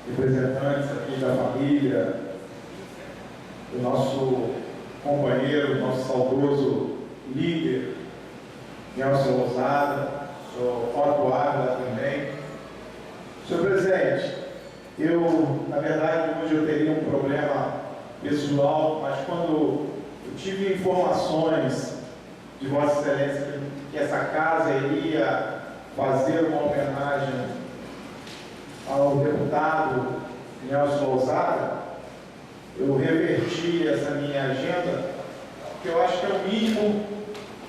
representantes aqui da família, do nosso companheiro, nosso saudoso líder, Nelson Lousada, sou Otto Ávila também. Senhor presidente, na verdade, hoje eu teria um problema pessoal, mas quando eu tive informações de Vossa Excelência que essa casa iria fazer uma homenagem ao deputado Nelson Lousada, eu reverti essa minha agenda, porque eu acho que é o mínimo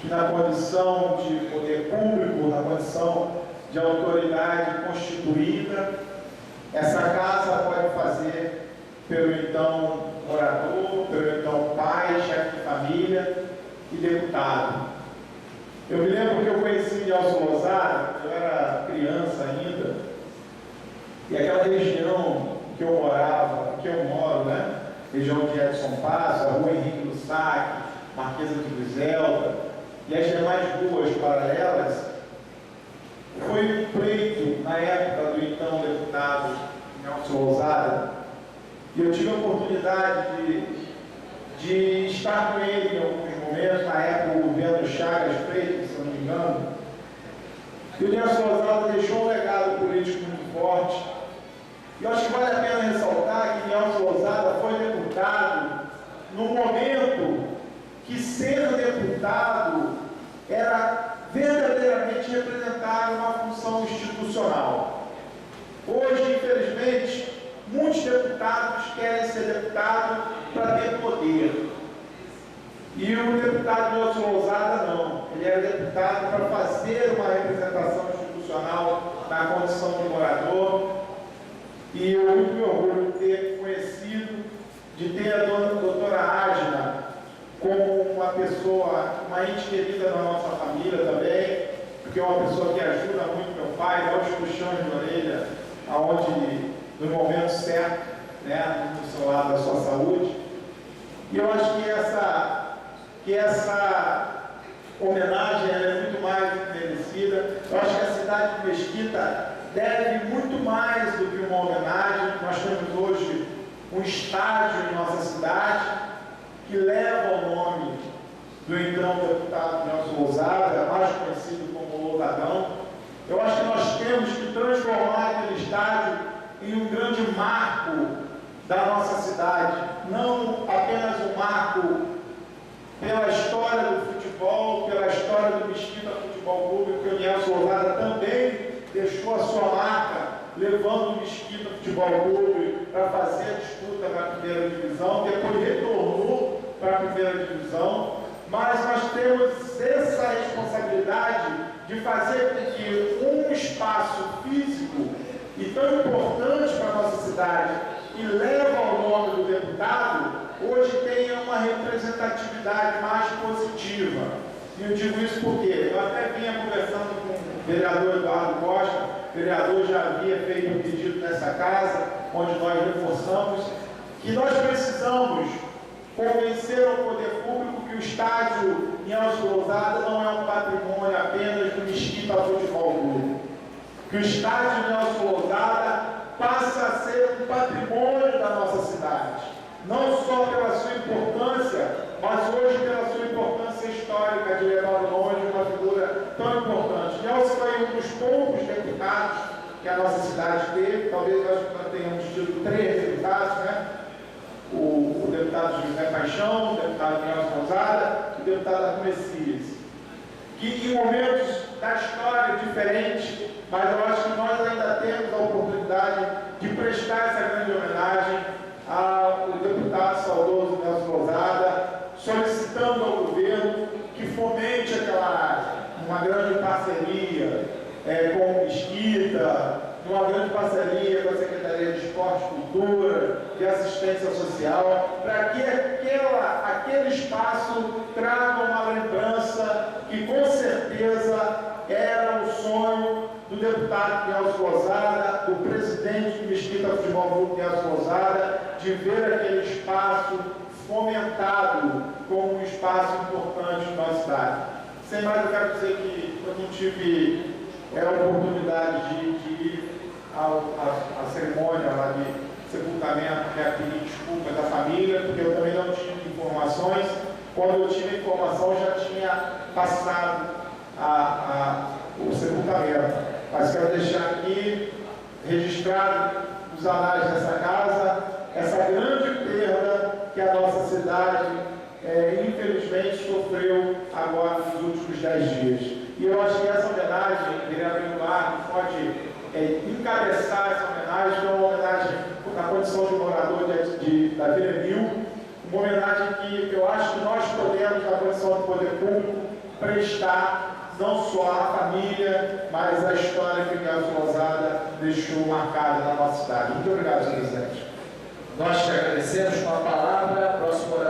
que, na condição de poder público, na condição de autoridade constituída, essa casa pode fazer pelo então morador, pelo então pai, chefe de família e deputado. Eu me lembro que eu conheci Nelson Lousada, eu era criança ainda, e aquela região que eu morava, que eu moro, né? Região de Edson Passo, a Rua Henrique do Saque, Marquesa de Griselda, e as demais ruas paralelas, foi um pleito na época do então deputado Nelson Lousada, e eu tive a oportunidade de estar com ele em alguns momentos, na época o governo Chagas Freitas, se eu não me engano, e o Nelson Lousada deixou um legado político muito forte. E eu acho que vale a pena ressaltar que Nelson Lousada foi deputado no momento que ser deputado era verdadeiramente representar uma função institucional. Hoje, infelizmente, muitos deputados querem ser deputado para ter poder. E o deputado Nelson Lousada não. Ele era deputado para fazer uma representação institucional na condição de morador. E eu muito me orgulho de ter conhecido, de ter a doutora Ágina como uma pessoa, uma ente querida da nossa família também, porque é uma pessoa que ajuda muito meu pai, dá os puxões de orelha, aonde, no momento certo, né, no seu lado da sua saúde. E eu acho que essa homenagem é muito mais merecida. Eu acho que a cidade de Mesquita deve muito mais do que uma homenagem. Nós temos hoje um estádio em nossa cidade que leva o nome do então deputado Nelson Lousada, mais conhecido como Lousadão. Eu acho que nós temos que transformar aquele estádio em um grande marco da nossa cidade, não apenas um marco pela história do futebol, pela história do Mesquita Futebol Clube, porque o Nelson Lousada também deixou a sua marca, levando o Mesquita Futebol Clube para fazer a disputa na primeira divisão, depois retornou para a primeira divisão, mas nós temos essa responsabilidade de fazer com que um espaço físico e tão importante para a nossa cidade, que leva o nome do deputado, hoje tenha uma representatividade mais positiva. E eu digo isso porque eu até vinha conversando com o vereador Eduardo Costa, o vereador já havia feito um pedido nessa casa, onde nós reforçamos que nós precisamos convencer ao poder público que o estádio Nelson Lousada não é um patrimônio apenas do Mesquita Futebol Clube. Que o estádio Nelson Lousada passa a ser um patrimônio da nossa cidade. Não só pela sua importância, mas hoje pela sua importância histórica de levar o nome de uma figura tão importante. Nelson foi um dos poucos deputados que a nossa cidade teve, talvez nós tenhamos tido 3 deputados, né? O deputado José Paixão, o deputado Nelson Lousada e o deputado Arthur Messias, que em momentos da história diferentes, mas eu acho que nós ainda temos a oportunidade de prestar essa grande homenagem ao deputado saudoso Nelson Lousada, solicitando ao governo que fomente uma grande parceria com o Mesquita, uma grande parceria com a Secretaria de Esporte, Cultura e Assistência Social, para que aquele espaço traga uma lembrança que com certeza era o sonho do deputado Nelson Lousada, do presidente do Mesquita Futebol Clube Nelson Lousada, de ver aquele espaço fomentado como um espaço importante na nossa cidade. Sem mais, eu quero dizer que eu não tive a oportunidade de ir a cerimônia lá de sepultamento, quero pedir desculpa da família, porque eu também não tinha informações. Quando eu tive informação, já tinha passado o sepultamento. Mas quero deixar aqui registrado nos anais dessa casa essa grande perda que a nossa cidade, infelizmente, sofreu agora nos últimos 10 dias. E eu acho que essa homenagem, o vereador Eduardo pode encabeçar essa homenagem, que é uma homenagem na condição de morador da Vila Mil, uma homenagem que eu acho que nós podemos, na condição do poder público, prestar não só à família, mas à história que o Nelson Lousada deixou marcada na nossa cidade. Muito obrigado, senhor presidente. Nós te agradecemos. Com a palavra, próximo orador.